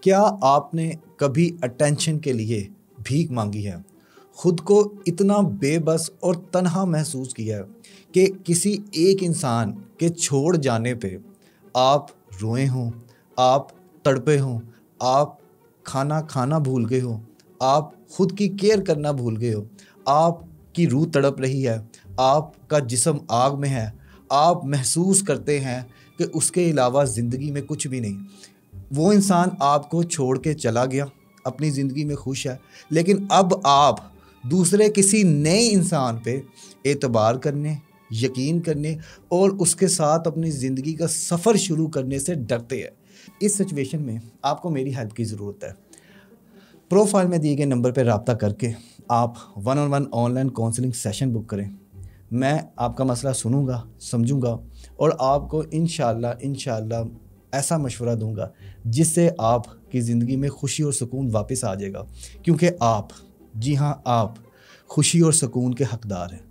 کیا آپ نے کبھی اٹینشن کے لیے بھیک مانگی ہے؟ خود کو اتنا بے بس اور تنہا محسوس کیا ہے کہ کسی ایک انسان کے چھوڑ جانے پہ آپ روئے ہوں، آپ تڑپے ہوں، آپ کھانا کھانا بھول گئے ہو، آپ خود کی کیئر کرنا بھول گئے ہو، آپ کی روح تڑپ رہی ہے، آپ کا جسم آگ میں ہے، آپ محسوس کرتے ہیں کہ اس کے علاوہ زندگی میں کچھ بھی نہیں۔ وہ انسان آپ کو چھوڑ کے چلا گیا، اپنی زندگی میں خوش ہے، لیکن اب آپ دوسرے کسی نئے انسان پہ اعتبار کرنے، یقین کرنے اور اس کے ساتھ اپنی زندگی کا سفر شروع کرنے سے ڈرتے ہیں۔ اس سچویشن میں آپ کو میری ہیلپ کی ضرورت ہے۔ پروفائل میں دیے گئے نمبر پہ رابطہ کر کے آپ 1-on-1 online counselling session book کریں۔ میں آپ کا مسئلہ سنوں گا، سمجھوں گا اور آپ کو انشاءاللہ ایسا مشورہ دوں گا جس سے آپ کی زندگی میں خوشی اور سکون واپس آ جائے گا، کیونکہ آپ، جی ہاں آپ، خوشی اور سکون کے حقدار ہیں۔